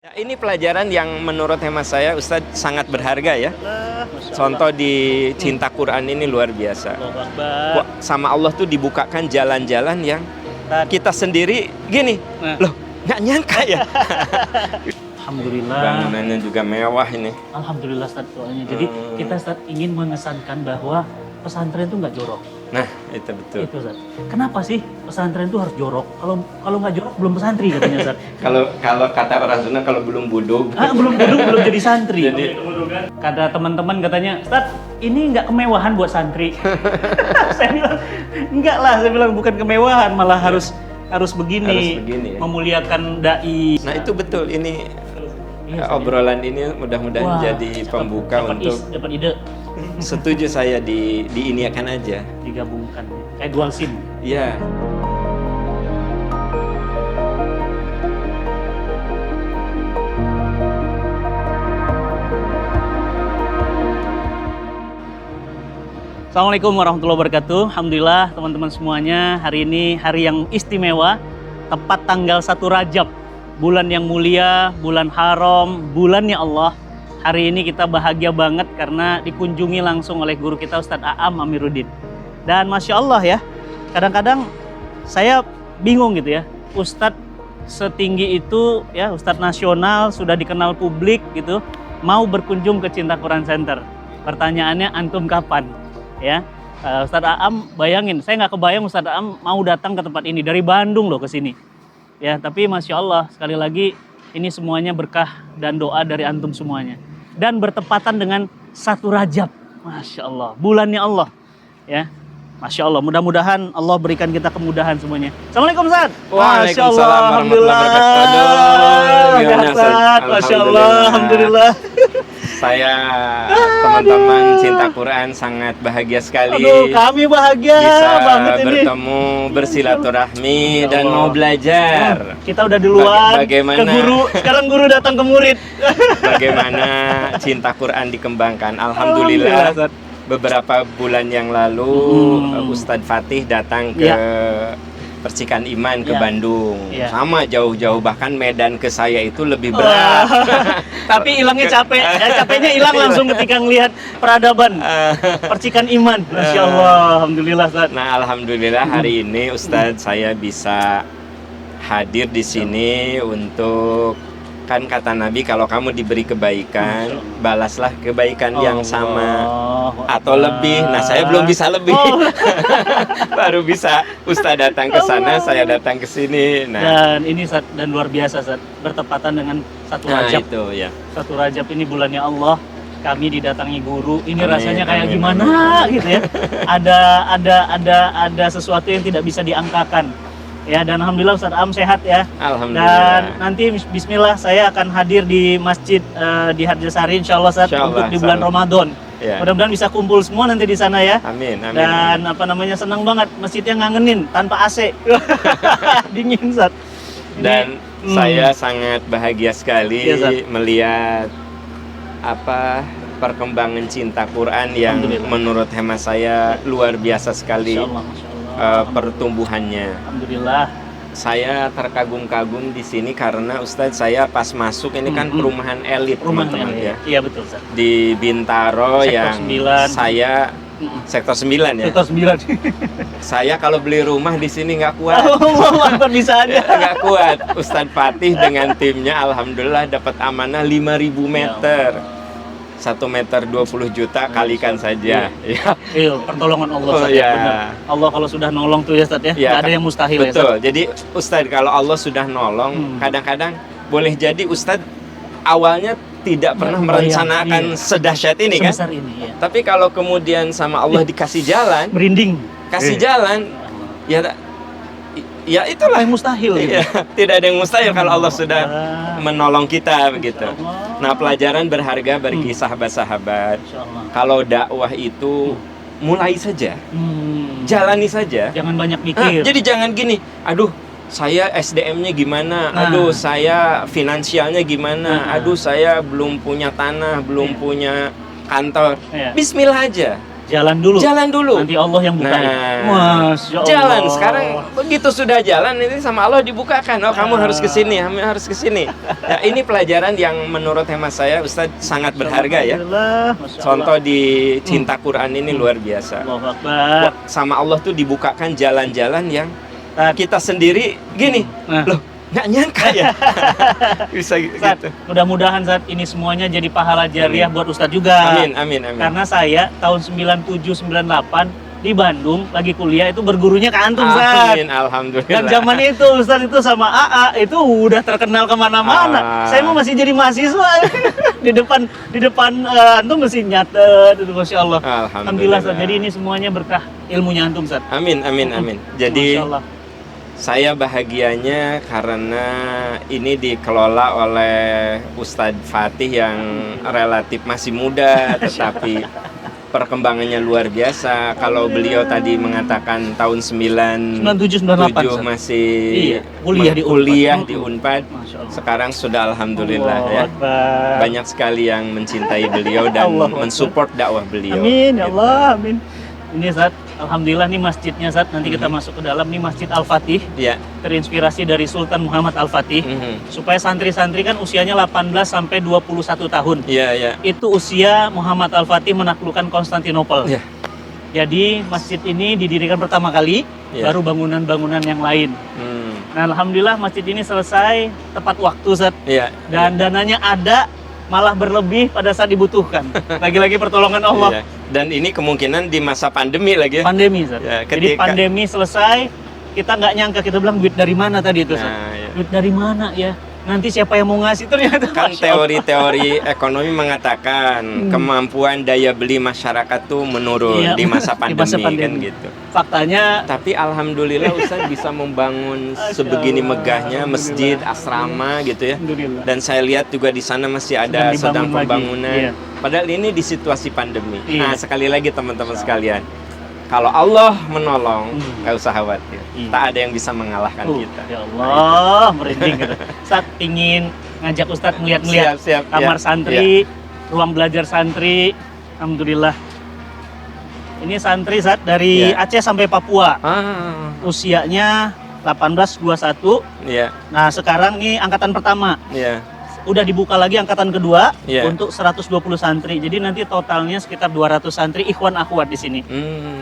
Ya, ini pelajaran yang menurut hemat saya Ustadz sangat berharga ya. Contoh di cinta Quran ini luar biasa. Sama Allah tuh dibukakan jalan-jalan yang kita sendiri gini, loh nggak nyangka ya. Alhamdulillah. Bangunannya juga mewah ini. Alhamdulillah Ustaz doanya. Jadi kita Ustaz ingin mengesankan bahwa pesantren itu nggak jorok. Nah itu betul. Itu Ustaz. Kenapa sih pesantren itu harus jorok? Kalau nggak jorok belum pesantri katanya Ustaz. Kalau kata orang Sunda kalau belum budug. Belum buduk belum jadi santri. Jadi kata teman-teman katanya, Ustaz ini nggak kemewahan buat santri. Saya bilang enggak lah. Saya bilang bukan kemewahan, malah harus begini, ya. Memuliakan dai. Nah itu betul ini. Obrolan ini mudah-mudahan jadi pembuka untuk dapat ide. Setuju saya diiniakan aja. Digabungkan kayak dual sim. Iya. Assalamualaikum warahmatullahi wabarakatuh. Alhamdulillah teman-teman semuanya, hari ini hari yang istimewa, tepat tanggal 1 Rajab, bulan yang mulia, bulan haram, bulannya Allah. Hari ini kita bahagia banget karena dikunjungi langsung oleh guru kita Ustadz Aam Amiruddin. Dan Masya Allah ya, kadang-kadang saya bingung gitu ya, Ustadz setinggi itu ya, Ustadz nasional, sudah dikenal publik gitu, mau berkunjung ke Cinta Quran Center. Pertanyaannya antum kapan? Ya, Ustadz Aam bayangin, saya nggak kebayang Ustadz Aam mau datang ke tempat ini dari Bandung loh ke sini. Ya, tapi Masya Allah sekali lagi ini semuanya berkah dan doa dari antum semuanya. Dan bertepatan dengan 1 Rajab, Masya Allah, bulannya Allah. Ya, Masya Allah, mudah-mudahan Allah berikan kita kemudahan semuanya. Assalamualaikum Ustaz. Waalaikumsalam warahmatullahi wabarakatuh. Ustaz, Masya Allah, Alhamdulillah. Saya teman-teman Cinta Quran sangat bahagia sekali. Aduh, kami bahagia bisa banget ini. bertemu, bersilaturahmi dan mau belajar. Kita udah duluan Bagaimana? Ke guru, sekarang guru datang ke murid. Bagaimana Cinta Quran dikembangkan? Alhamdulillah. Beberapa bulan yang lalu Ustadz Fatih datang ke Percikan Iman ke Bandung. Sama jauh-jauh, bahkan Medan ke saya itu lebih berat. Tapi hilangnya capek. Ya, capeknya hilang langsung ketika ngelihat peradaban Percikan Iman. Masya Allah, Alhamdulillah Ustaz. Nah, Alhamdulillah hari ini Ustadz saya bisa hadir di sini untuk, kan kata Nabi kalau kamu diberi kebaikan, balaslah kebaikan yang sama atau lebih. Nah, saya belum bisa lebih. Baru bisa Ustadz datang ke sana, saya datang ke sini. Nah, dan ini dan luar biasa Ustaz, bertepatan dengan 1 Rajab. Itu ya. 1 Rajab ini bulannya Allah. Kami didatangi guru. Ini Amin, rasanya kayak amin, gimana gitu ya. Ada sesuatu yang tidak bisa diangkakan. Ya, dan Alhamdulillah Ustadz Aam sehat ya. Alhamdulillah. Dan nanti Bismillah saya akan hadir di masjid di Harjasari insya Allah Ustadz, untuk di bulan Ramadan. Ya. Mudah-mudahan bisa kumpul semua nanti di sana ya. Amin, amin. Dan senang banget masjidnya ngangenin tanpa AC. Dingin Ustadz. Dan saya sangat bahagia sekali melihat perkembangan Cinta Quran yang menurut hemat saya luar biasa sekali. Masya Allah. Pertumbuhannya. Alhamdulillah. Saya terkagum-kagum di sini karena Ustadz saya pas masuk ini kan perumahan elit teman-teman ya. Iya betul Ustadz. Di Bintaro Sektor yang 9. Saya Sektor 9 ya. Sektor 9. Saya kalau beli rumah di sini nggak kuat. Mantap bisa aja. Nggak kuat. Ustadz Fatih dengan timnya alhamdulillah dapat amanah 5.000 meter. 1 meter 20 juta kalikan saja. Iya, pertolongan Allah saja. Benar. Allah kalau sudah nolong tuh ya Ustaz ya, nggak ada yang mustahil. Betul. Ya, jadi Ustaz kalau Allah sudah nolong, kadang-kadang boleh jadi Ustaz awalnya tidak pernah merencanakan sedahsyat ini kan. Ini, ya. Tapi kalau kemudian sama Allah dikasih jalan, merinding. Kasih jalan, ya itulah yang mustahil. Ya, tidak ada yang mustahil kalau Allah sudah menolong kita begitu. Nah, pelajaran berharga bagi sahabat-sahabat. Kalau dakwah itu mulai saja, jalani saja. Jangan banyak mikir. Jadi jangan gini, aduh saya SDM-nya gimana, aduh saya finansialnya gimana, aduh saya belum punya tanah, belum punya kantor. Bismillah aja. Jalan dulu. Jalan dulu. Nanti Allah yang bukain. Nah, Masya Allah. jalan sekarang begitu sudah jalan ini sama Allah dibukakan. Oh, kamu harus ke sini, kamu harus ke sini. Ya, ini pelajaran yang menurut hemat saya Ustadz sangat berharga ya. Alhamdulillah, Masya Allah. Contoh di cinta Quran ini luar biasa. Allahu Akbar. Sama Allah tuh dibukakan jalan-jalan yang kita sendiri gini. Nah. Loh, nggak nyangka ya. Bisa Ustadz, gitu. mudah-mudahan saat ini semuanya jadi pahala jariah Amin. buat Ustadz juga. Amin, amin, amin. Karena saya tahun 97-98 di Bandung lagi kuliah itu bergurunya ke antum, Ustadz. Amin, alhamdulillah. Dan zaman itu Ustadz itu sama AA itu udah terkenal kemana-mana. Saya mau masih jadi mahasiswa di depan antum masih nyatet itu, Masya Allah. Alhamdulillah Ustadz. Jadi ini semuanya berkah ilmunya antum, Ustadz. Amin, amin, amin. Jadi Masya Allah. saya bahagianya karena ini dikelola oleh Ustadz Fatih yang relatif masih muda, tetapi perkembangannya luar biasa. Kalau beliau tadi mengatakan tahun 97, 98 masih iya, kuliah di Unpad. Masya Allah. Sekarang sudah alhamdulillah Allahu ya. Akbar. Banyak sekali yang mencintai beliau dan Allahu Akbar. mensupport dakwah beliau. Amin ya Gitu. Allah, amin. Ini Ustadz, alhamdulillah nih masjidnya Ustadz, nanti kita masuk ke dalam nih Masjid Al-Fatih, Ya. terinspirasi dari Sultan Muhammad Al-Fatih. Supaya santri-santri kan usianya 18 sampai 21 tahun. Iya, iya. Itu usia Muhammad Al-Fatih menaklukkan Konstantinopel. Iya. Jadi masjid ini didirikan pertama kali, Iya. baru bangunan-bangunan yang lain. Hmm. Nah, alhamdulillah masjid ini selesai tepat waktu, Ustadz. Iya. Dan dananya ada, malah berlebih pada saat dibutuhkan. Lagi-lagi pertolongan Allah. Iya. Dan ini kemungkinan di masa pandemi lagi ya. Pandemi, Ustadz. Ya, Jadi ketika- pandemi selesai, kita nggak nyangka, kita bilang duit dari mana tadi itu, Ustadz? Nah, iya. Duit dari mana ya? Nanti siapa yang mau ngasih, ternyata Kan Masya Allah. teori-teori ekonomi mengatakan kemampuan daya beli masyarakat tuh menurun Iya, di masa di pandemi, masa kan pandemi. gitu. Faktanya Tapi alhamdulillah Ustaz bisa membangun sebegini megahnya masjid, asrama gitu ya. alhamdulillah. Dan saya lihat juga di sana masih ada Sedang sedang dibangun lagi. pembangunan. Iya. Padahal ini di situasi pandemi. Iya. Nah, sekali lagi teman-teman sekalian, kalau Allah menolong, nggak usah khawatir. Iya. Tak ada yang bisa mengalahkan kita. Ya Allah, merinding gitu. Ustadz ingin ngajak Ustadz ngeliat-ngeliat Siap, kamar ya, santri, ruang belajar santri. Alhamdulillah. Ini santri Ustadz dari Ya. Aceh sampai Papua. Ah, Usianya 18-21. iya, Nah, sekarang nih angkatan pertama. iya. Udah dibuka lagi angkatan kedua Iya. untuk 120 santri. Jadi nanti totalnya sekitar 200 santri ikhwan akhwat di sini.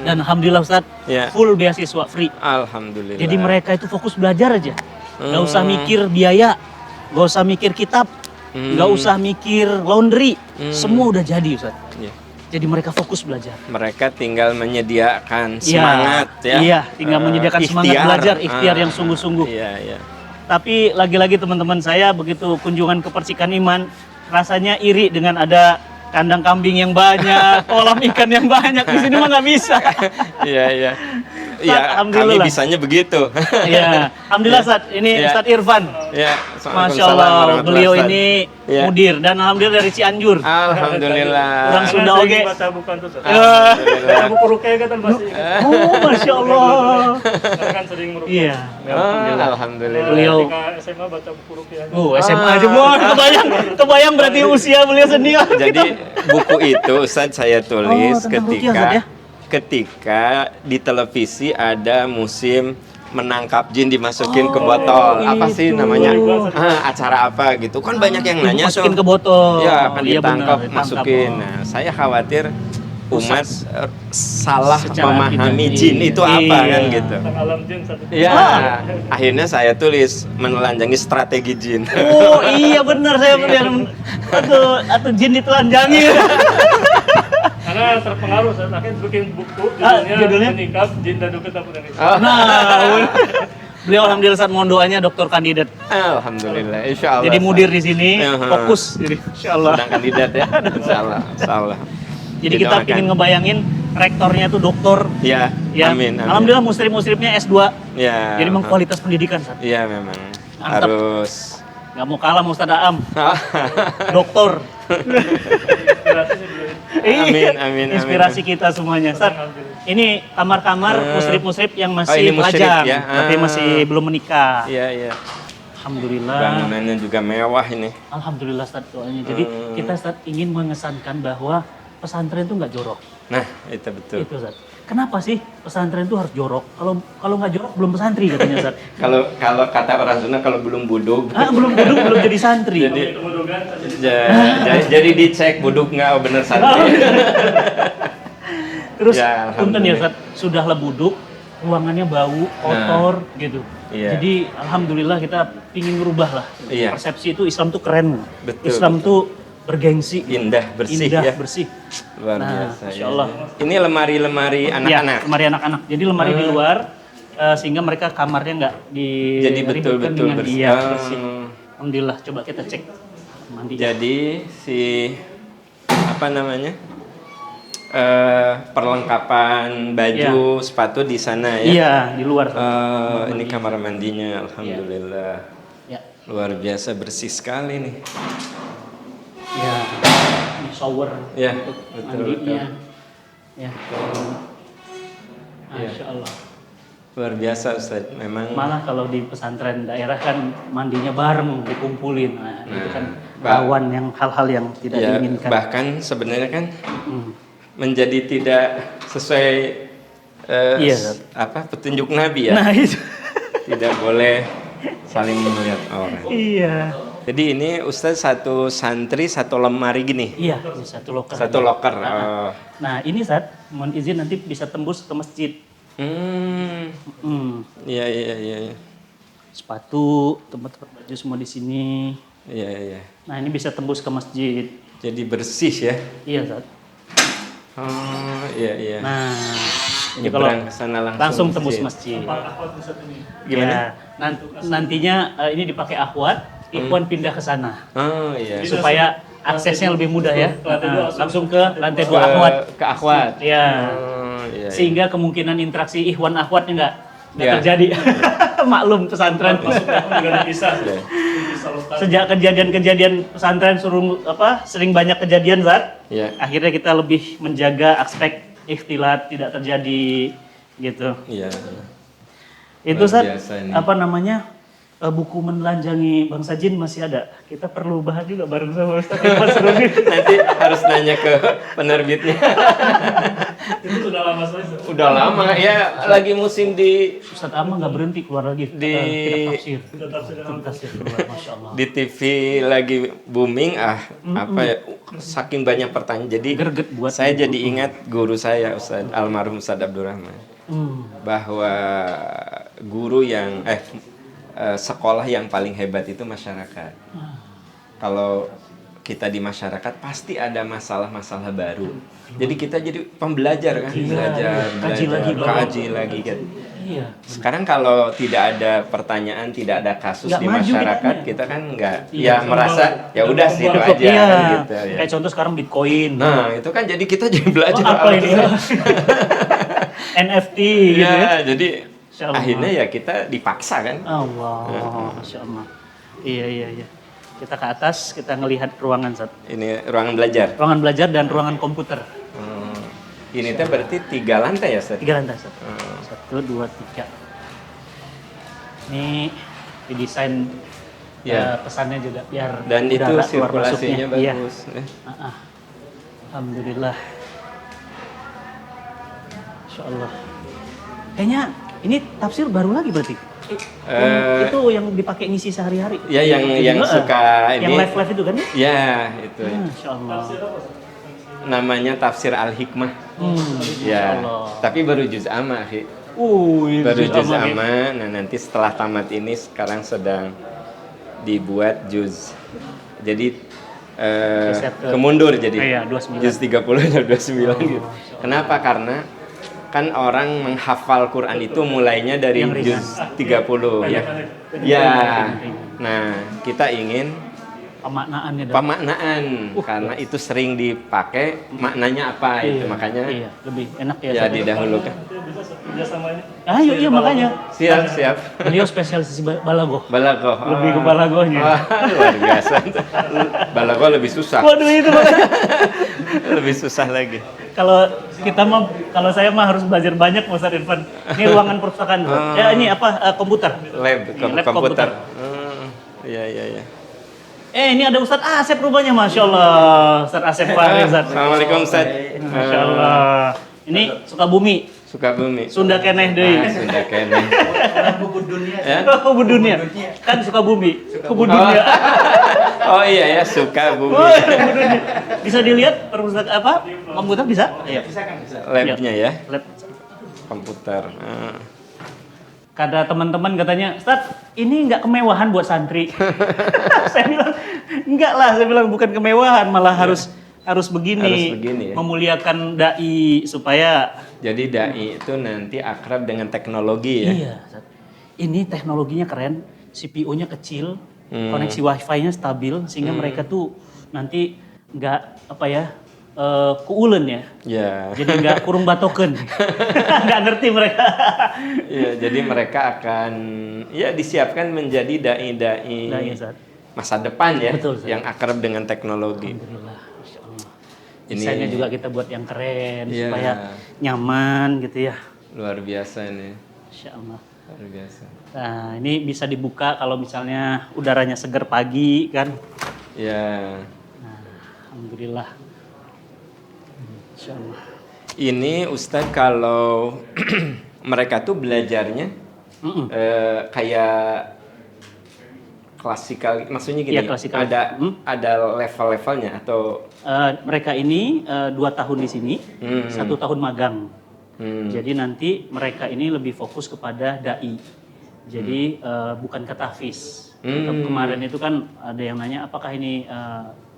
Dan alhamdulillah Ustadz, Ya. full beasiswa free. Alhamdulillah. Jadi mereka itu fokus belajar aja. Nggak usah Hmm. mikir biaya, nggak usah mikir kitab, nggak usah mikir laundry. Semua udah jadi, Ustaz. Iya. Jadi mereka fokus belajar. Mereka tinggal menyediakan Iya, semangat ya. Iya, tinggal menyediakan semangat ikhtiar. belajar, ikhtiar yang sungguh-sungguh. Iya, iya. Tapi lagi-lagi teman-teman saya begitu kunjungan ke Percikan Iman, rasanya iri dengan ada kandang kambing yang banyak, kolam ikan yang banyak. Di sini mah nggak bisa. Iya, iya. Ustaz, Iya, kami alhamdulillah. bisanya begitu. Iya, alhamdulillah Ustaz. Ini Iya. Ustadz Irfan. Ya, Masya Allah, beliau ini Iya. mudir dan alhamdulillah dari Cianjur. Alhamdulillah. Orang Sunda oge. baca bukan tuh. Alhamdulillah. Buku rukyah kan pasti. Oh, Masya Allah. Saya kan sering merukyah. Iya, alhamdulillah. Alhamdulillah. Beliau- Ketika SMA baca buku rukyah. SMA aja, Bu. Kebayang berarti usia beliau senior. Jadi buku itu Ustaz saya tulis Oh, tentang rukyah, Ustaz, ya? ketika di televisi ada musim menangkap jin dimasukin ke botol. Apa sih itu. namanya? Acara apa gitu. Kan banyak yang nanya Masukin tuh. ke botol. Ya, akan Iya, ditangkap, benar, masukin. ditangkap. Nah, saya khawatir umat salah Secara memahami gitu. jin itu apa Iya. kan gitu. Tentang alam jin satu. Ya, akhirnya saya tulis menelanjangi strategi jin. Oh iya benar, saya melihat atau jin ditelanjangi. Karena terpengaruh saat akhirnya bikin buku Judulnya? judulnya Menikah Jin dan Dukun Tapu Indonesia. Oh. Nah, beliau alhamdulillah saat mohon doanya doktor kandidat. Alhamdulillah, insya Allah. Jadi mudir di sini, Aha. fokus. Jadi insya Allah. Sedang kandidat ya, insya Allah, insya Allah. Jadi kita Didoakan. ingin ngebayangin rektornya tuh dokter. Ya, Ya, amin, amin. alhamdulillah muslim-muslimnya S2. Ya, Jadi memang kualitas pendidikan, Ustaz. Iya memang Mantap. harus. Nggak mau kalah sama Ustaz Aam. Doktor. Amin, amin, Inspirasi amin. kita semuanya. Ustaz, ini kamar-kamar musrib-musrib yang masih ini musrib, pelajar, ya. tapi masih belum menikah. Iya, iya. Alhamdulillah. Bangunannya juga mewah ini. Alhamdulillah Ustaz doanya. Jadi kita Ustaz ingin mengesankan bahwa pesantren itu nggak jorok. Nah, itu betul. Itu Ustaz. Kenapa sih pesantren itu harus jorok? Kalau nggak jorok belum pesantri katanya Ustaz. Kalau kata orang Sunda kalau belum buduk. Belum buduk belum jadi santri. Jadi dicek buduk nggak bener santri. Terus Ya, punten ya alhamdulillah. Ustaz, sudahlah buduk, ruangannya bau, kotor gitu. Iya. Jadi alhamdulillah kita ingin merubah lah. Iya. Persepsi itu Islam tuh keren. Betul, Islam tuh bergengsi. Indah, bersih Indah, ya. bersih. Luar Nah, biasa. Masya ya. Allah. Ini lemari-lemari anak-anak. Ya, lemari anak-anak. Jadi lemari di luar sehingga mereka kamarnya nggak Jadi diributkan betul-betul dengan bersih. dia bersih. Alhamdulillah, coba kita cek mandi. Jadi si apa namanya? Perlengkapan baju, sepatu di sana ya. Iya, di luar. Ini kamar mandinya, alhamdulillah. Ya. Luar biasa bersih sekali nih. Ya. Ini shower Ya, untuk betul, mandinya. betul. Ya. Iya. Masya Allah. Luar biasa Ustaz, memang. Malah kalau di pesantren daerah kan mandinya bareng, dikumpulin. Nah, itu kan bah- rawan yang hal-hal yang tidak Ya, diinginkan. bahkan sebenarnya kan Hmm. menjadi tidak sesuai Iya, Ustaz. petunjuk Nabi ya. Nah, itu. Tidak boleh saling melihat orang. Iya. Jadi ini Ustaz satu santri satu lemari gini. Iya, di satu loker. Satu loker. Nah, ini saat mohon izin nanti bisa tembus ke masjid. Iya iya iya. Sepatu, tempat baju semua di sini. Iya iya. Nah, ini bisa tembus ke masjid. Jadi bersih ya. Iya, Zat. Oh iya iya. Nah, jadi kalau Nyebrang ke sana langsung tembus masjid. Gimana? Ya, nantinya ini dipakai akhwat, ikhwan pindah ke sana. Oh iya. Supaya aksesnya lebih mudah ya. Langsung ke lantai 2 Ke- akhwat. Ke akhwat. Ya. Oh iya. Sehingga kemungkinan interaksi ikhwan akhwatnya nggak Ya. terjadi. Maklum pesantren. Juga dipisah. Iya. Sejak kejadian-kejadian pesantren sering banyak kejadian Zat. Iya. Akhirnya kita lebih menjaga aspek ikhtilat tidak terjadi gitu. Iya. Itu Luar Zat biasa ini. buku menelanjangi bangsa jin masih ada. Kita perlu bahas juga bareng sama Ustaz Irfan Seruni. Nanti harus nanya ke penerbitnya. Itu sudah lama sekali. Udah lama ya, lagi musim di Ustaz Amma nggak berhenti keluar lagi kitab tafsir. Kitab tafsir keluar, Masya Allah. di TV lagi booming apa ya, saking banyak pertanyaan. Jadi Greget buat saya jadi ingat guru saya Ustadz almarhum Ustadz Abdurrahman bahwa guru yang sekolah yang paling hebat itu masyarakat. Kalau kita di masyarakat pasti ada masalah-masalah baru. Jadi kita jadi pembelajar kan, belajar, kaji lagi kan. Iya. Sekarang kalau tidak ada pertanyaan, tidak ada kasus Nggak di maju masyarakat, kitanya. kita kan nggak, Iya, ya merasa ya udah situ Cukup, aja iya. kan gitu ya. Kayak contoh sekarang Bitcoin. Nah itu kan jadi kita jadi belajar apa ini? NFT gitu ya. Ya, jadi Insya Allah. akhirnya ya kita dipaksa kan. Allah, Masya Allah. Iya. Kita ke atas, kita ngelihat ruangan Zat. Ini ruangan belajar. Ruangan belajar dan ruangan komputer. Ini teh berarti 3 lantai ya, Ustaz? 3 lantai Zat. 1, 2, 3. Ini didesain Ya. pesannya juga biar Dan itu udara keluar sirkulasinya masuknya. Iya. bagus. Alhamdulillah. Insya Allah. Kayaknya ini tafsir baru lagi berarti. Itu yang dipakai ngisi sehari-hari. Ya yang suka Yang ini. live itu kan? Ya itu. Masya Allah. Namanya Tafsir Al-Hikmah. Masya Ya. Allah. Tapi baru juz amma, Khi. Baru juz amma. Nah nanti setelah tamat ini sekarang sedang dibuat juz. Jadi kemundur jadi. Iya, 29. Juz 30 dan 29 gitu. Kenapa? Karena kan orang menghafal Quran itu mulainya dari Yang ringan. juz 30 ya. Ya. Nah, kita ingin Pemaknaannya. pemaknaan karena itu sering dipakai maknanya apa itu makanya Iya, lebih enak ya. ya didahulukan. Bisa kerja sama ini. Iya makanya. Siap. Beliau spesialis balagoh. Balagoh. Lebih ke balagohnya. Wah, luar biasa. Balagoh lebih susah. Waduh itu makanya. Lebih susah lagi. Kalau saya mah harus belajar banyak Ustaz Irfan. Ini ruangan perpustakaan. Ya ini apa komputer. Lab Lab komputer. komputer. Iya. Ini ada Ustadz Asep rupanya, Masya Allah. Ustadz Asep Fahri, Ustadz. Assalamualaikum Ustaz. Masya Allah. Ini Sukabumi, Sukabumi. Sunda keneh deui. Sunda keneh. Kubur dunia. Ya? Kubur dunia. Kan Sukabumi, kubur dunia. Oh iya ya, Sukabumi. Oh, kubur dunia. Bisa dilihat perpustakaan apa? Komputer bisa? Iya. Bisa kan bisa. Labnya ya, Lab. komputer. Kata teman-teman katanya, Ustaz, ini nggak kemewahan buat santri. Saya bilang, enggak lah. Saya bilang bukan kemewahan, malah harus begini. Harus begini ya. Memuliakan dai supaya Jadi dai itu nanti akrab dengan teknologi ya. iya. Ustaz. Ini teknologinya keren, CPU-nya kecil, Hmm. koneksi wifi-nya stabil sehingga mereka tuh nanti nggak apa ya kuulen ya. Ya. Jadi nggak kurung batoken. Nggak ngerti mereka. Ya, jadi mereka akan ya disiapkan menjadi dai-dai Dai, Ustaz. masa depan ya, Betul, Ustaz. yang akrab dengan teknologi. Alhamdulillah, Masya Allah. Ini- Desainnya juga kita buat yang keren Iya. supaya nyaman gitu ya. Luar biasa nih, Masya Allah. luar biasa. Nah ini bisa dibuka kalau misalnya udaranya seger pagi kan. Ya, Nah, Alhamdulillah. Masya Allah. ini Ustadz kalau mereka tuh belajarnya Mm-mm. kayak klasikal, maksudnya gini, Iya, klasikal. ada level-levelnya atau Mereka ini 2 tahun di sini, Hmm. 1 tahun magang. hmm, Jadi nanti mereka ini lebih fokus kepada dai. Jadi bukan ke tahfiz. Kemarin itu kan ada yang nanya apakah ini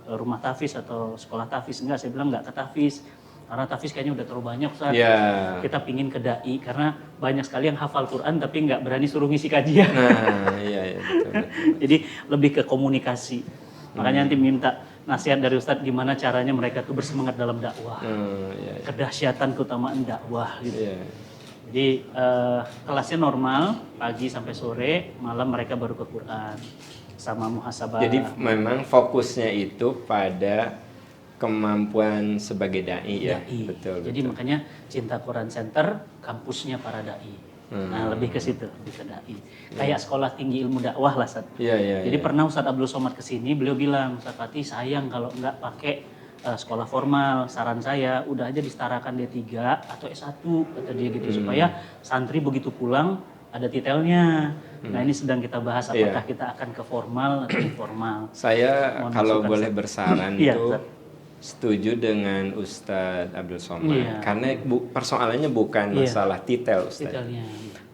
rumah tahfiz atau sekolah tahfiz? Enggak, saya bilang enggak ke tahfiz. Karena tahfiz kayaknya udah terlalu banyak, Ustaz. ya, Kita pingin ke dai karena banyak sekali yang hafal Quran tapi nggak berani suruh ngisi kajian. nah, iya, iya betul, betul. Jadi lebih ke komunikasi. Makanya nanti minta nasihat dari Ustadz gimana caranya mereka tuh bersemangat dalam dakwah. Iya, iya. Kedahsyatan keutamaan dakwah gitu. Iya. Jadi kelasnya normal pagi sampai sore, malam mereka baru ke Quran sama muhasabah. Jadi memang fokusnya itu pada kemampuan sebagai dai ya. Dai. Betul. Jadi betul. makanya Cinta Quran Center kampusnya para dai. Nah, lebih ke situ, lebih ke dai. Kayak sekolah tinggi ilmu dakwah lah, Ustaz. Iya, iya. Jadi iya. pernah Ustadz Abdul Somad kesini, beliau bilang, Ustadz Fatih sayang kalau nggak pakai sekolah formal. Saran saya udah aja disetarakan D3 atau S1 kata dia gitu supaya santri begitu pulang ada titelnya. Nah ini sedang kita bahas apakah kita akan ke formal atau informal. Saya Mohon kalau masukan, boleh Ustaz. bersaran Iya, itu Ustaz. setuju dengan Ustadz Abdul Somad. Iya. Karena persoalannya bukan Iya. masalah titel Ustadz. Titelnya.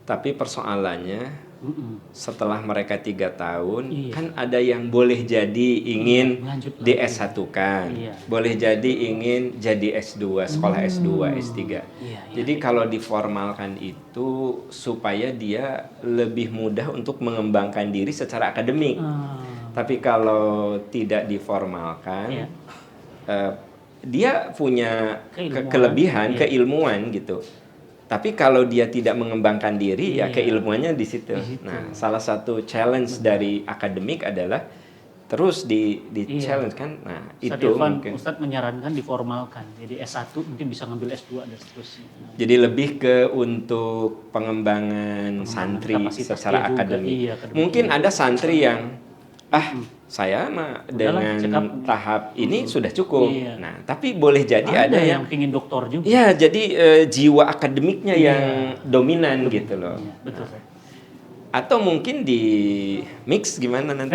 Tapi persoalannya Mm-mm. setelah mereka 3 tahun Iya. kan ada yang boleh jadi ingin Lanjut di lagi. S1-kan, Iya. boleh jadi ingin jadi S2, sekolah S2, S3. Iya, Jadi kalau diformalkan itu supaya dia lebih mudah untuk mengembangkan diri secara akademik. Ah, Tapi kalau tidak diformalkan, Iya. dia punya Keilmuan. kelebihan, Iya. keilmuan gitu. Tapi kalau dia tidak mengembangkan diri, ya Iya. keilmuannya di situ. Di situ. Nah, salah satu challenge dari akademik adalah terus di Iya. challenge kan. Nah, Ustadz itu Irfan, mungkin. Ustadz menyarankan diformalkan. Jadi S1 mungkin bisa ngambil S2 dan seterusnya. Jadi lebih ke untuk pengembangan santri kapasitas secara dia juga. akademik. Iya, akademik. Mungkin ada santri yang saya mah Udahlah, dengan cekap. tahap ini sudah cukup. Iya. Nah, tapi boleh jadi ada yang pingin doktor juga. ya jadi jiwa akademiknya Iya. yang dominan gitu loh. Iya, betul. Saya. Atau mungkin di mix gimana nanti?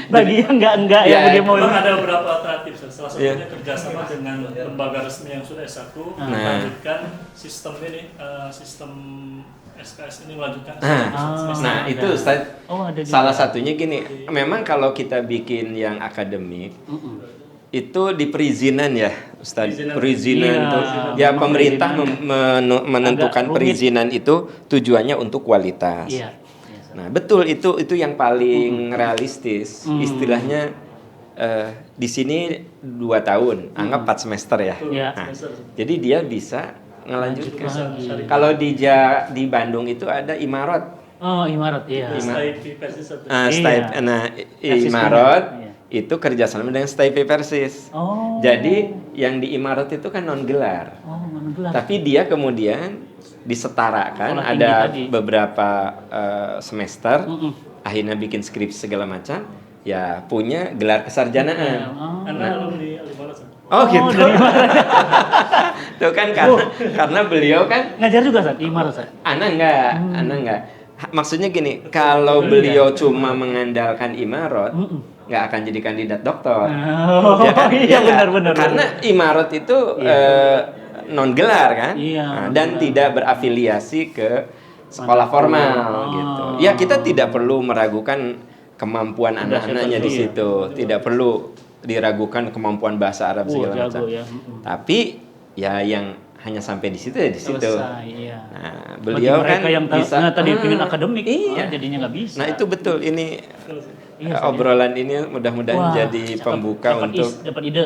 Bagi yang enggak Iya. ya bagaimana. Memang ada beberapa alternatif. Salah satunya Iya. kerjasama dengan lembaga resmi yang sudah S1 Nah. melanjutkan sistem ini, sistem SKS ini melanjutkan ke Ah. semester. Nah, ada. itu Ustaz, Oh, ada juga. salah satunya gini. Memang kalau kita bikin yang akademik Mm-mm. itu di perizinan ya, Ustaz. Perizinan. Perizinan Iya, tuh. Ya memang pemerintah perizinan menentukan agak rumit. perizinan itu tujuannya untuk kualitas. Iya. Iya, Ustaz. Nah, betul itu yang paling realistis. Istilahnya di sini 2 tahun, anggap 4 semester ya. Iya. Nah, jadi dia bisa ngelanjutkan. Lanjut lagi. Kalau di Bandung itu ada Imarat. Oh, Imarat, iya. STIP versi 1. Iya. Nah, Persis Imarat Iya. itu kerjasama dengan STIP Persis. Oh. Jadi yang di Imarat itu kan non gelar. Oh, mana gelar. Tapi dia kemudian disetarakan, Sekolah tinggi ada tadi. beberapa semester, Mm-mm. akhirnya bikin skripsi segala macam. ya punya gelar kesarjanaan. Karena alumni Al-Imarat. Oh gitu. dari mana? Tuh kan karena beliau kan Ngajar juga Ustaz di Imarat Ustaz. Ana enggak. Maksudnya gini, kalau beliau cuma mengandalkan Imarat, nggak akan jadi kandidat doktor. Ya kan? Iya Ya nggak? benar. Karena Imarat itu non gelar kan, Iya, dan tidak berafiliasi ke sekolah formal gitu. Ya kita tidak perlu meragukan kemampuan anak-anaknya di situ, tidak perlu diragukan kemampuan bahasa Arab segala macam. Ya. Tapi ya yang hanya sampai di situ ya di situ. Selesai, iya. Nah, Bagi beliau mereka kan yang bisa tadi pengen akademik, iya. Jadinya nggak bisa. Nah, itu betul. Ini Iya, obrolan ini mudah-mudahan Wah, jadi pembuka untuk dapat ide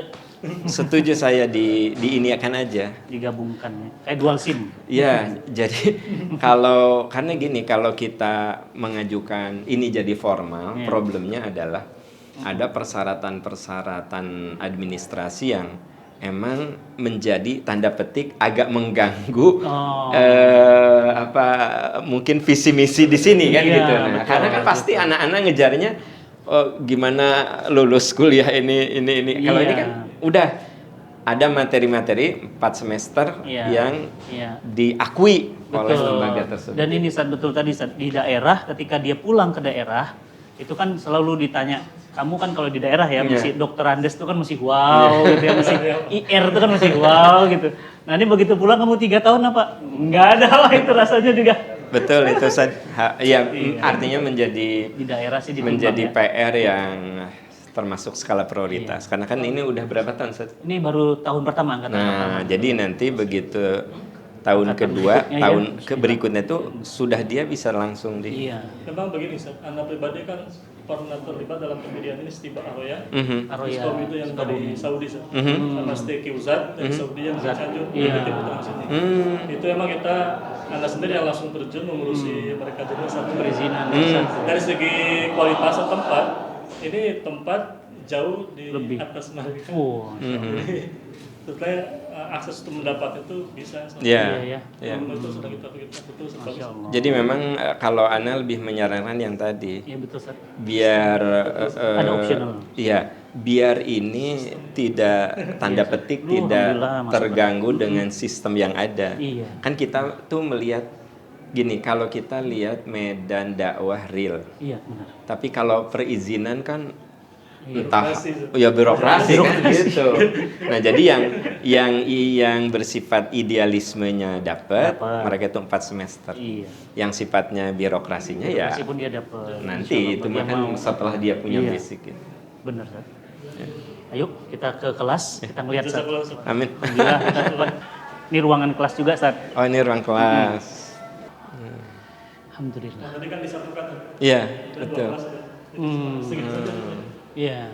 setuju saya di ini akan aja. digabungkan ya. Kayak dual SIM. Ya, jadi karena gini, kalau kita mengajukan ini jadi formal, Iya. problemnya adalah ada persyaratan-persyaratan administrasi yang emang menjadi tanda petik agak mengganggu mungkin visi misi di sini kan Iya, gitu. Nah, betul, karena kan pasti anak-anak ngejarnya gimana lulus kuliah ini. Kalau ini kan udah ada materi-materi 4 semester yang diakui oleh lembaga tersebut. Dan ini Ustaz, betul tadi Ustaz, di daerah ketika dia pulang ke daerah itu kan selalu ditanya, kamu kan kalau di daerah ya mesti dokter Andes itu kan mesti wow gitu ya, mesti IR itu kan mesti wow gitu. Nah ini begitu pulang kamu 3 tahun apa? Enggak ada lah itu rasanya juga. Betul itu artinya menjadi Di daerah sih menjadi ya. PR yang termasuk skala prioritas. Karena kan ini udah berapa tahun, Ustaz? Ini baru tahun pertama angkatan pertama. Jadi nanti begitu tahun kedua, tahun berikutnya itu sudah dia bisa langsung di. Iya. Memang begini, anak pribadi kan pernah terlibat dalam pemilihan ini Stiba Aroya. Aroya. Skom itu yang dari Saudi, sama Steki Uzad dari Saudi yang Cianjur, PT Putra sini. Itu emang kita anak sendiri yang langsung terjun mengurusi mereka juga satu Perizinan. Dari segi kualitas tempat, ini tempat jauh di atas mereka. Setelah akses untuk mendapat itu bisa. Iya. Itu sudah kita betul sekali. Jadi memang kalau Ana lebih menyarankan yang tadi. Iya betul Ustaz. Biar ada optional. Iya, biar ini tidak tanda petik tidak terganggu dengan sistem yang ada. Iya. Kan kita tuh melihat gini, kalau kita lihat medan dakwah real. Iya, benar. Tapi kalau perizinan kan entah birokrasi kan gitu. Nah, jadi yang bersifat idealismenya dapat, mereka itu 4 semester. Iya. Yang sifatnya birokrasinya ya meskipun dia dapat nanti itu makan setelah dia punya basic gitu. Benar Ustaz. Ayo kita ke kelas, kita ngelihat Ustaz. Amin. Ini ruangan kelas juga Ustaz. Oh, ini ruang kelas. Alhamdulillah. Tadi kan disatukan. Iya, betul. Iya.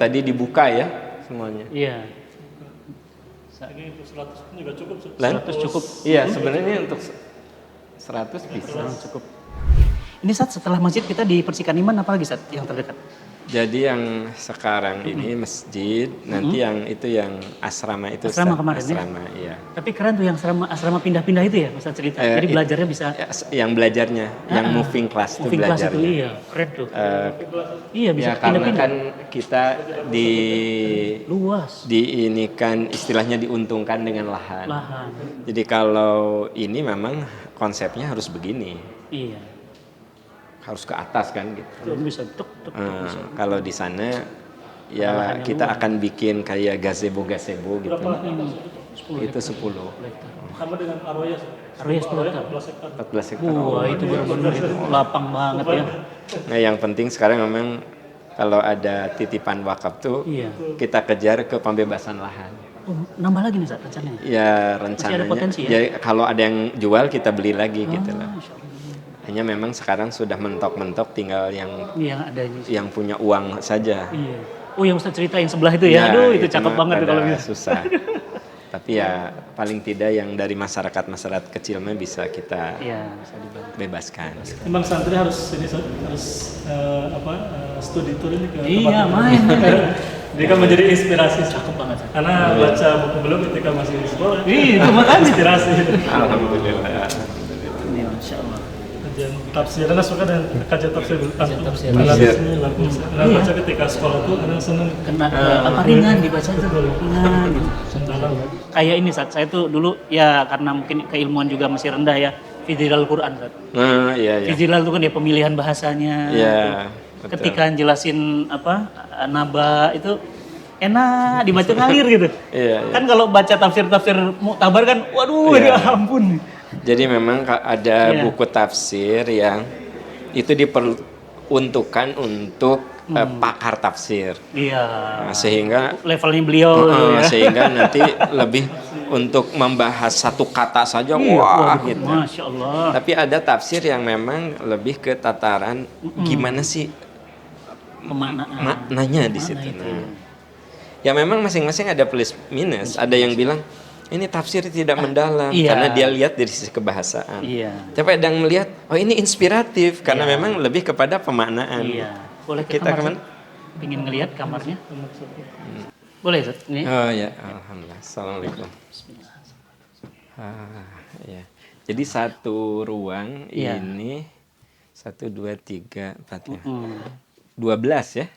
Tadi dibuka ya semuanya. Iya. Lagi untuk 100 pun juga cukup. 100 cukup. Iya, sebenarnya untuk 100 bisa. Cukup. Ini Ustaz, setelah masjid kita di Persikan Iman apa lagi Ustaz yang terdekat? Jadi yang sekarang ini masjid, nanti yang itu yang asrama itu. Asrama kemarin asrama, iya. Tapi keren tuh yang asrama pindah-pindah itu ya Ustaz cerita. Jadi belajarnya bisa. Yang belajarnya, yang moving class itu belajarnya. Itu iya, keren tuh. Iya bisa ya, karena pindah-pindah. kan kita luas. Diinikan istilahnya diuntungkan dengan lahan. Jadi kalau ini memang konsepnya harus begini. Iya. Harus ke atas kan gitu. Bisa kalau di sana ya kita akan bikin kayak gazebo gitu. Itu 10. Sama dengan Aroya. Aroya 14 hektar. Wah, itu benar-benar itu lapang banget ya. Nah, yang penting sekarang memang kalau ada titipan wakaf tuh kita kejar ke pembebasan lahan. Nambah lagi nih Ustaz rencananya? Ya, rencananya. Masih ada potensi ya? Ya, kalau ada yang jual kita beli lagi gitu loh. Hanya memang sekarang sudah mentok-mentok tinggal yang punya uang saja. Iya. Oh yang Ustaz ceritain sebelah itu ya. Aduh itu cakep banget tuh kalau gitu. Susah. Tapi ya paling tidak yang dari masyarakat kecilnya bisa kita bebaskan. Memang santri harus studi tour ini ke iya, main. Dia kan menjadi inspirasi. Cakep banget. Karena baca buku belum ketika masih di sekolah. Iya, itu makanya inspirasi. Alhamdulillah. Masya Allah. kajian tafsir. Anak suka dengan kajian tafsir. tafsir. Analisis ini bagus. Anak baca ketika sekolah tuh anak seneng. Kena apa ringan dibaca itu ringan gitu. Kayak ini saat saya tuh dulu ya karena mungkin keilmuan juga masih rendah ya. Fidilal Quran Sat. Nah, iya. Fidilal itu kan ya pemilihan bahasanya. Iya, betul. Ketika jelasin apa naba itu enak dibaca ngalir gitu. Iya. Kan kalau baca tafsir-tafsir Mu'tabar kan waduh Iya. ya ampun. Jadi memang ada Iya. buku tafsir yang itu diperuntukkan untuk pakar tafsir. Iya. Nah, sehingga Levelnya beliau ya. sehingga nanti lebih untuk membahas satu kata saja Iya, wah waduh, gitu. Masya Allah. Tapi ada tafsir yang memang lebih ke tataran gimana sih Pemaknaan. maknanya di situ. itu. Nah, ya memang masing-masing ada plus minus. Ada yang bilang ini tafsir tidak mendalam iya. karena dia lihat dari sisi kebahasaan. Iya. Tapi ada yang melihat oh ini inspiratif karena memang lebih kepada pemaknaan. Iya. Boleh ke Kita kamar? kemana? Zat? Pingin ngelihat kamarnya? Boleh Zat? Ini. Oh ya, alhamdulillah. Assalamualaikum. Ya. Jadi satu ruang Iya. ini 1, 2, 3, 4 ya. 12 ya.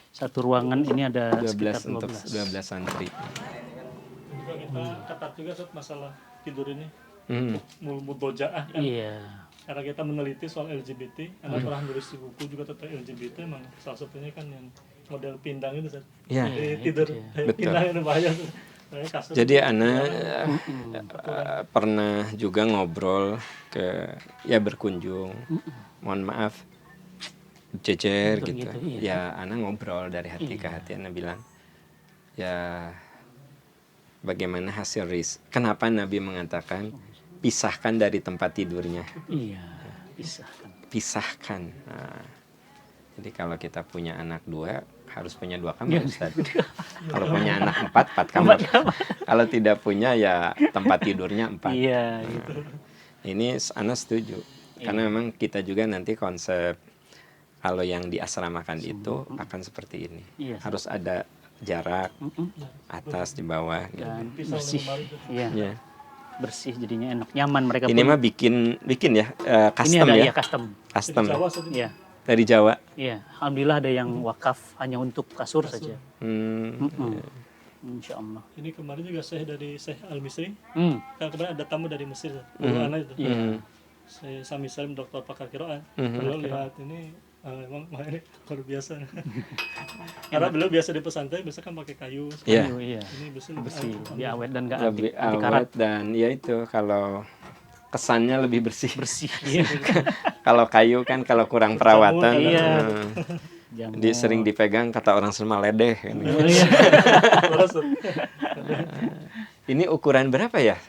Satu ruangan ini ada 12 sekitar untuk 12. 12 santri. Juga kita ketat juga Sat, masalah tidur ini. Hmm. Mudojaah kan. Iya. Karena kita meneliti soal LGBT, anak pernah nulis di buku juga tentang LGBT, emang salah satunya kan yang model pindang itu Sat. Ya. Jadi tidur Betul. pindang itu bahaya tuh. Kayak kasur. Jadi Ana pernah juga ngobrol ya berkunjung. Mohon maaf jejer Betul gitu. gitu, iya. Ya Ana ngobrol dari hati ke hati. Ana bilang ya bagaimana hasil kenapa Nabi mengatakan pisahkan dari tempat tidurnya. Iya. Bisa kan. Pisahkan. Nah, jadi kalau kita punya anak 2 harus punya 2 kamar Ustaz. Kalau punya anak 4 kamar. Kalau tidak punya ya tempat tidurnya 4. Iya. Gitu. Ini Ana setuju. Karena memang kita juga nanti konsep kalau yang diasramakan itu akan seperti ini. Iya. Harus ada jarak atas di bawah. Gitu. Dan Pisau bersih. lemari itu. Iya. Ya. Bersih jadinya enak, nyaman mereka Ini pun. mah bikin ya Ini custom ada ya. ya custom. Custom Di ya. Jawa Sat, ini. Iya. Dari Jawa. Iya. Alhamdulillah ada yang wakaf hanya untuk kasur saja. Hmm. Insya Allah. Ini kemarin juga Syekh dari Syekh Al-Misri. Hmm. Kan kemarin ada tamu dari Mesir, guru anak itu. Hmm. Saya Sami Salim, dokter pakar Qiraat. Mhm. Beliau lihat ini emang ini luar biasa. Karena beliau biasa di pesantren biasa kan pakai kayu. Iya. Iya. Ini bersih Bersih, lebih awet dan nggak Lebih anti karat. awet dan ya itu kalau kesannya lebih bersih. Bersih. Iya. Kalau kayu kan kalau kurang perawatan Iya. hmm, sering dipegang kata orang semua ledeh. Iya. Ini ukuran berapa ya?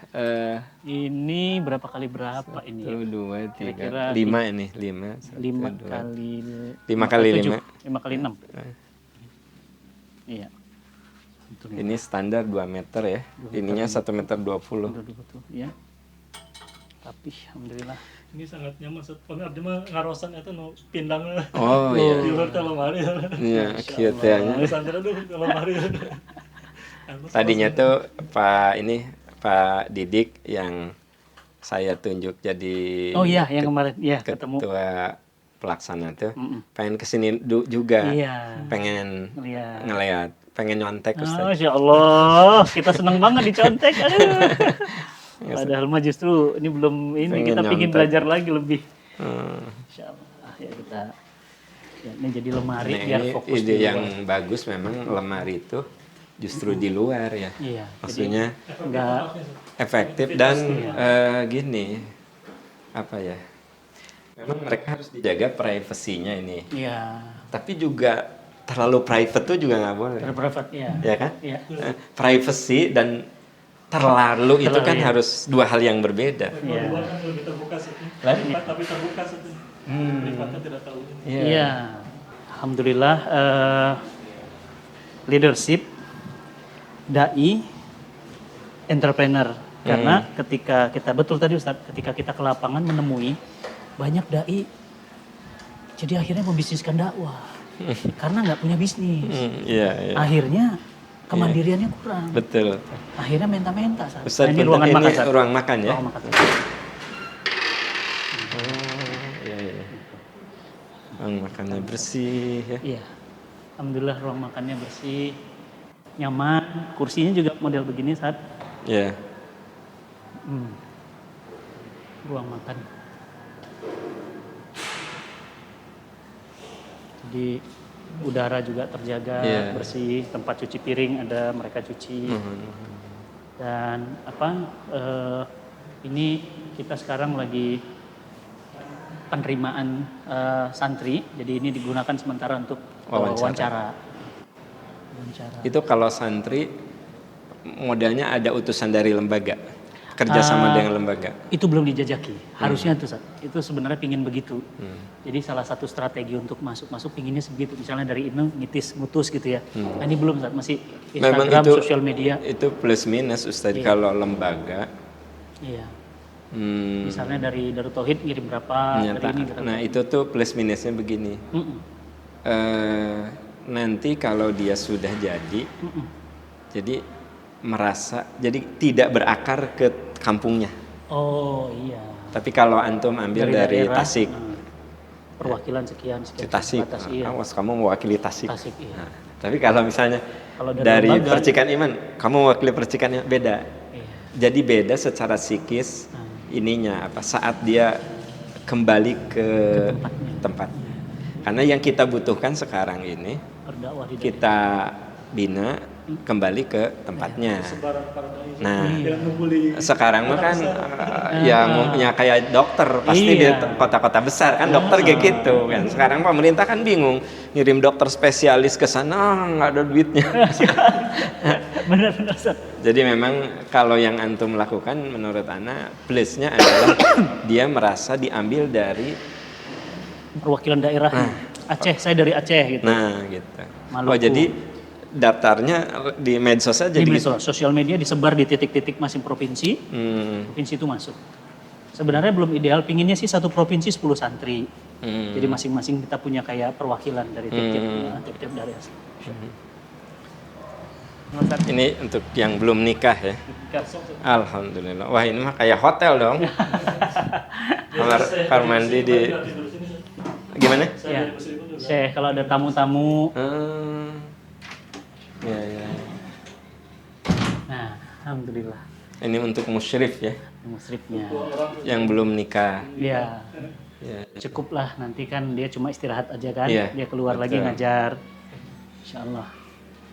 Ini berapa kali berapa ini? 1, 2, 3, Kira-kira 5 ini 5. 5 kali 5 kali 7. 5. 5 kali 6. Iya. Betul ya. Ini standar 2 meter ya. Ininya 1 meter 20. Betul. Iya. Tapi alhamdulillah. Ini sangat nyaman. Pernah abdi mah ngarosan itu no pindang Oh di iya. luar lemari. Iya, cute ya. Pesantren tuh lemari. Tadinya tuh Pak Didik yang saya tunjuk jadi Oh iya, yang kemarin ya ketemu. ketua pelaksana tuh pengen kesini juga, Iya. pengen Iya. ngeliat, pengen nyontek Ustaz. Masya Allah, kita senang banget dicontek. Aduh. Padahal mah justru ini belum ini Pengen kita pingin nyontek. belajar lagi lebih. Hmm. Insya Allah ya kita ya, ini jadi lemari Nah, biar ini fokus ide di yang luar. bagus memang lemari itu justru di luar ya. Iya. Maksudnya Enggak efektif dan gini apa ya? Memang mereka harus dijaga privasinya ini. iya. Tapi juga terlalu private tuh juga nggak boleh. Private ya. Ya kan? Iya. Privacy dan terlalu itu kan ya. harus dua hal yang berbeda. Iya. Luar kan lebih terbuka sih. Lain? Tapi terbuka sih. Privatnya tidak tahu. Iya. Alhamdulillah leadership dai entrepreneur karena ketika kita betul tadi Ustaz, ketika kita ke lapangan menemui banyak dai jadi akhirnya membisniskan dakwah karena nggak punya bisnis. Iya, iya. Akhirnya kemandiriannya kurang. Betul. Akhirnya menta-menta. Ustaz, Nah, ini ruangan makan. Ustaz. ruang makan ya. Ruang makan. ruang makannya bersih ya. Iya. Alhamdulillah ruang makannya bersih, nyaman, kursinya juga model begini saat Ya. ruang makan. Jadi udara juga terjaga Iya. bersih, tempat cuci piring ada mereka cuci. Dan ini kita sekarang lagi penerimaan santri, jadi ini digunakan sementara untuk wawancara. Itu kalau santri modelnya ada utusan dari lembaga, kerjasama dengan lembaga. Itu belum dijajaki, harusnya itu Sat. Itu sebenarnya pingin begitu. Jadi salah satu strategi untuk masuk pinginnya sebegitu. Misalnya dari ini ngutus gitu ya. Nah, ini belum Sat, masih Memang Instagram, itu, sosial media. Itu plus minus Ustaz. Iya. Kalau lembaga. Iya. Misalnya dari Darut Tauhid ngirim berapa, dari ini berapa. Nah itu tuh plus minusnya begini. Nanti kalau dia sudah jadi merasa, jadi tidak berakar ke kampungnya. Oh iya. Tapi kalau antum ambil dari daerah, Tasik, perwakilan sekian di Tasik, batas, iya. awas kamu mewakili Tasik. Tasik, iya. Nah, tapi kalau misalnya Kalau dari lembaga, Percikan Iman, kamu mewakili Percikan Iman, beda. iya. Jadi beda secara psikis ininya apa saat dia kembali ke tempat. Karena yang kita butuhkan sekarang ini Berdakwah di kita bina kembali ke tempatnya. Nah, sekarang mah kan ya kayak dokter pasti di kota-kota besar kan dokter kayak gitu kan. Sekarang pemerintah kan bingung ngirim dokter spesialis ke sana nggak ada duitnya. Benar-benar Sat. Jadi memang kalau yang antum lakukan menurut Ana plusnya adalah dia merasa diambil dari Perwakilan daerah. Aceh, saya dari Aceh gitu. nah gitu. Maluku. Oh jadi daftarnya di medsos aja Di gitu. medsos, sosial media disebar di titik-titik masing provinsi. Provinsi itu masuk. Sebenarnya belum ideal, pinginnya sih satu provinsi 10 santri. Jadi masing-masing kita punya kayak perwakilan dari tiap-tiap daerah. Ini untuk yang belum nikah ya. Alhamdulillah. Wah ini mah kayak hotel dong. Kamar mandi di gimana? Ya. Syekh kalau ada tamu-tamu. Ya. Nah, alhamdulillah. Ini untuk musyrif ya. Musrifnya. Yang belum nikah. Iya. Ya. Cukup lah, nanti kan dia cuma istirahat aja kan. Iya, Dia keluar betul. lagi ngajar. Insyaallah.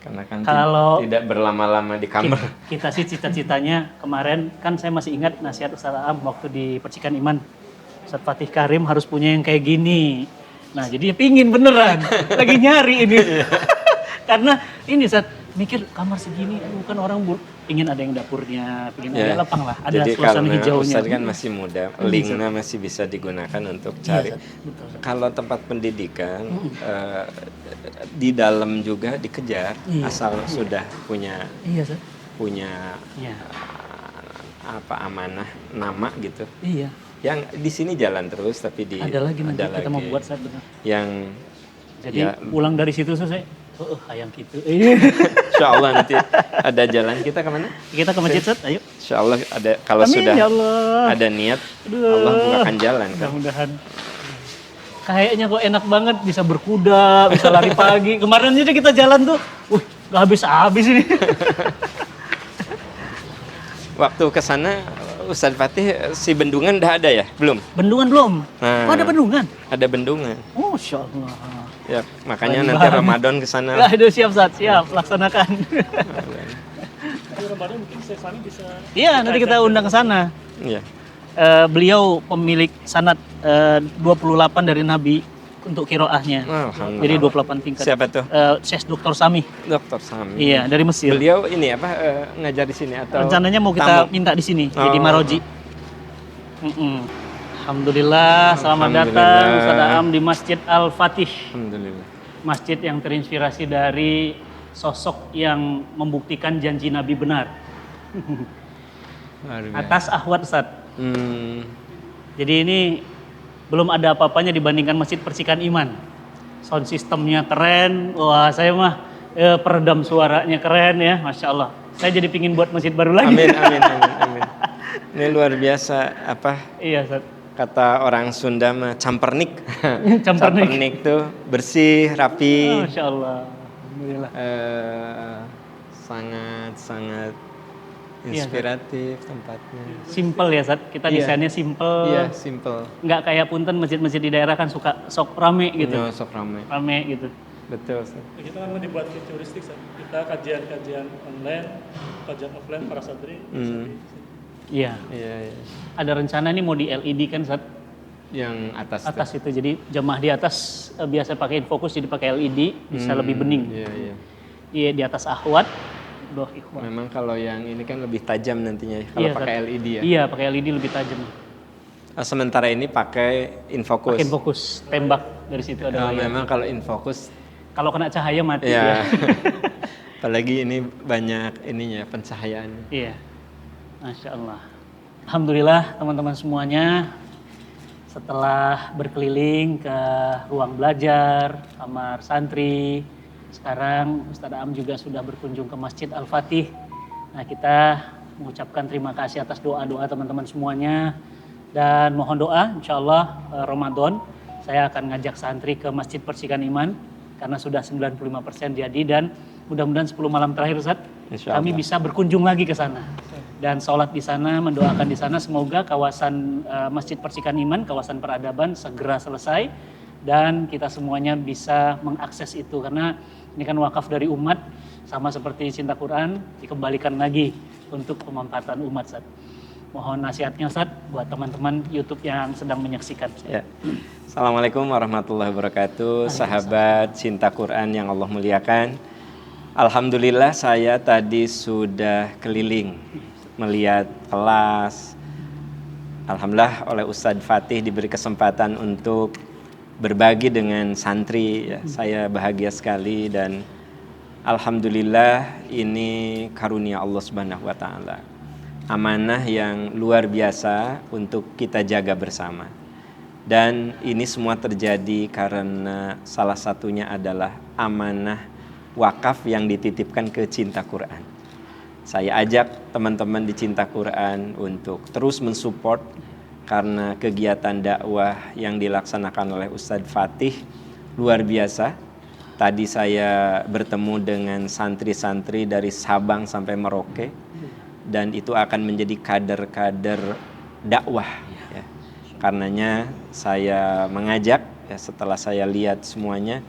Karena kan Kalau tidak berlama-lama di kamar. Kita sih cita-citanya kemarin kan saya masih ingat nasihat Ustaz Am waktu di Percikan Iman. Ustaz Fatih Karim harus punya yang kayak gini. Nah jadi pingin beneran. Lagi nyari ini. Karena ini Ustaz mikir kamar segini, bukan orang ingin ada yang dapurnya, ingin ada lapang lah, ada Jadi suasana kalau hijaunya. Ustaz kan masih muda, linknya masih bisa digunakan untuk cari. Betul. Kalau tempat pendidikan di dalam juga dikejar, asal sudah punya Iya Ustaz. Iya. Apa amanah nama gitu. Iya. Yang di sini jalan terus tapi Ada lagi nanti kita mau buat Ustaz benar. Yang Jadi ya, pulang dari situ saya ayang gitu. insya Allah nanti ada jalan kita kemana? Kita ke masjid Ustaz, ayo. Insya Allah ada kalau Amin, sudah ya Allah. ada niat Aduh. Allah bukakan jalan kan. Mudah-mudahan. Kayaknya kok enak banget bisa berkuda, bisa lari pagi. Kemarin aja kita jalan tuh, gak habis-habis ini. Waktu ke sana Ustadz Fatih si bendungan udah ada ya? Belum? Bendungan belum? Nah. Oh ada bendungan? Ada bendungan. Oh Masya Allah. Ya, makanya Keren nanti banget. Ramadan ke sana. Ya itu siap Ustaz, siap laksanakan. Ramadan mungkin Stefani bisa. Iya nanti kita undang ke sana. Iya. Beliau pemilik sanad 28 dari Nabi untuk kiroahnya. Alhamdulillah. Jadi 28 tingkat. Siapa tuh? Syekh Dr. Sami. Dokter Sami. Iya dari Mesir. Beliau ini apa ngajar di sini atau Rencananya mau kita tamu? minta di sini, Oh. di Maroji. Alhamdulillah, selamat datang Ustaz Am di Masjid Al-Fatih. Alhamdulillah. Masjid yang terinspirasi dari sosok yang membuktikan janji Nabi benar. Luar biasa. Atas ahwat Ustaz. Hmm. Jadi ini belum ada apa-apanya dibandingkan Masjid Percikan Iman. Sound sistemnya keren. Wah, saya mah peredam suaranya keren ya, Masya Allah. Saya jadi pingin buat masjid baru lagi. Amin. Ini luar biasa apa? Iya, Ustaz. kata orang Sunda mah campernik. Campernik. Campernik tuh bersih, rapi. Masya Allah. Alhamdulillah. Sangat inspiratif tempatnya. Simple ya, Zat. Kita desainnya simple. Iya, simple. Nggak kayak punten masjid-masjid di daerah kan suka sok rame gitu. Sok rame. Rame gitu. Betul. Kita memang dibuat futuristik, kita kajian-kajian online, kajian offline para santri. Iya. Ada rencana nih mau di LED kan, Zat? Yang atas itu. Jadi jemaah di atas biasa pakai infocus, jadi pakai LED bisa lebih bening. Iya, di atas ahwat. Memang kalau yang ini kan lebih tajam nantinya kalau pakai LED ya. Iya, pakai LED lebih tajam. Sementara ini pakai infocus. Pakai infocus, tembak dari situ ada. Memang kalau infocus kalau kena cahaya mati ya. Apalagi ini banyak ininya pencahayaan. Iya. Masya Allah. Alhamdulillah teman-teman semuanya, setelah berkeliling ke ruang belajar, kamar santri, sekarang Ustadz Am juga sudah berkunjung ke Masjid Al-Fatih. Nah, kita mengucapkan terima kasih atas doa-doa teman-teman semuanya. Dan mohon doa, insya Allah Ramadan saya akan ngajak santri ke Masjid Percikan Iman. Karena sudah 95% jadi dan mudah-mudahan 10 malam terakhir Ustadz, kami bisa berkunjung lagi ke sana. Dan sholat di sana, mendoakan di sana semoga kawasan Masjid Percikan Iman, kawasan peradaban segera selesai. Dan kita semuanya bisa mengakses itu karena ini kan wakaf dari umat, sama seperti Cinta Quran, dikembalikan lagi untuk pemanfaatan umat, Ustaz. Mohon nasihatnya, Ustaz, buat teman-teman YouTube yang sedang menyaksikan. Ya. Assalamualaikum warahmatullahi wabarakatuh, sahabat Cinta Quran yang Allah muliakan. Alhamdulillah saya tadi sudah keliling melihat kelas. Alhamdulillah oleh Ustadz Fatih diberi kesempatan untuk berbagi dengan santri, ya, saya bahagia sekali dan alhamdulillah ini karunia Allah Subhanahu wa taala. Amanah yang luar biasa untuk kita jaga bersama. Dan ini semua terjadi karena salah satunya adalah amanah wakaf yang dititipkan ke Cinta Quran. Saya ajak teman-teman di Cinta Quran untuk terus mensupport karena kegiatan dakwah yang dilaksanakan oleh Ustadz Fatih luar biasa. Tadi saya bertemu dengan santri-santri dari Sabang sampai Merauke dan itu akan menjadi kader-kader dakwah. Ya. Karenanya saya mengajak, ya, setelah saya lihat semuanya,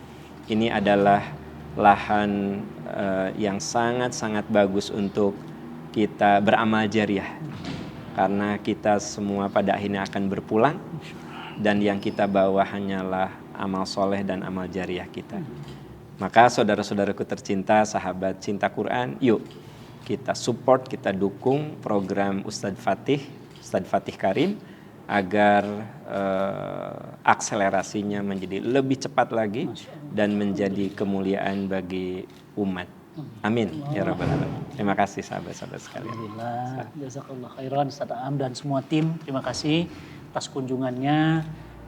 ini adalah lahan yang sangat-sangat bagus untuk kita beramal jariah. Karena kita semua pada akhirnya akan berpulang dan yang kita bawa hanyalah amal soleh dan amal jariah kita. Maka saudara-saudaraku tercinta, sahabat Cinta Quran, yuk kita support, kita dukung program Ustadz Fatih Karim agar akselerasinya menjadi lebih cepat lagi dan menjadi kemuliaan bagi umat. Amin ya rabbal alamin. Terima kasih sahabat-sahabat sekalian. Alhamdulillah, jazakallah khairan Ustadz Am dan semua tim. Terima kasih atas kunjungannya.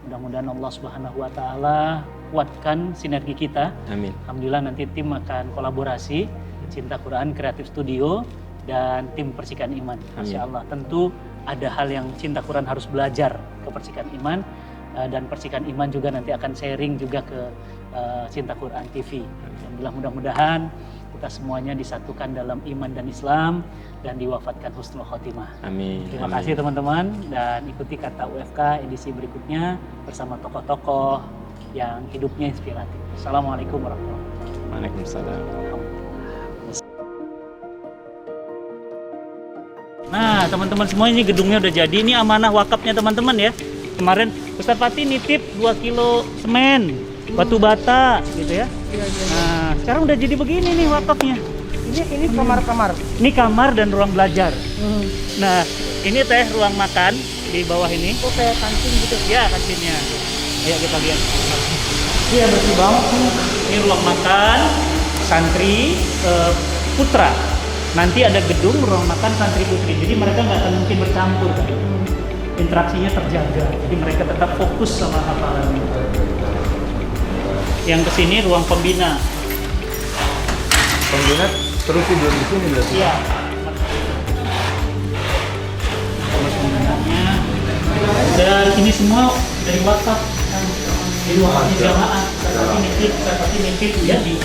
Mudah-mudahan Allah Subhanahu wa taala kuatkan sinergi kita. Amin. Alhamdulillah nanti tim akan kolaborasi Cinta Quran Creative Studio dan tim Percikan Iman. Masya Allah. Tentu ada hal yang Cinta Quran harus belajar ke Percikan Iman dan Percikan Iman juga nanti akan sharing juga ke Cinta Quran TV. Alhamdulillah, mudah-mudahan kita semuanya disatukan dalam iman dan Islam dan diwafatkan husnul khotimah. Amin. Terima kasih teman-teman dan ikuti Kata UFK edisi berikutnya bersama tokoh-tokoh yang hidupnya inspiratif. Assalamualaikum warahmatullahi wabarakatuh. Waalaikumsalam. Nah, teman-teman semua, ini gedungnya udah jadi. Ini amanah wakafnya teman-teman ya. Kemarin Ustadz Fatih nitip 2 kilo semen, batu bata gitu ya. Nah, sekarang udah jadi begini nih wakafnya. Ini kamar-kamar. Ini kamar dan ruang belajar. Nah, ini teh ruang makan di bawah ini. Oh, kayak kantin gitu. Ya, kantinnya. Ayo kita lihat. Iya, bersih banget. Ini ruang makan santri putra. Nanti ada gedung ruang makan santri putri. Jadi mereka nggak akan mungkin bercampur kan. Interaksinya terjaga. Jadi mereka tetap fokus sama hafalannya. Yang kesini ruang pembina. Pembina terus tidur di sini berarti? Iya. Dan ini semua dari WhatsApp. Jadi waktu jamaah, seperti nitip, ya di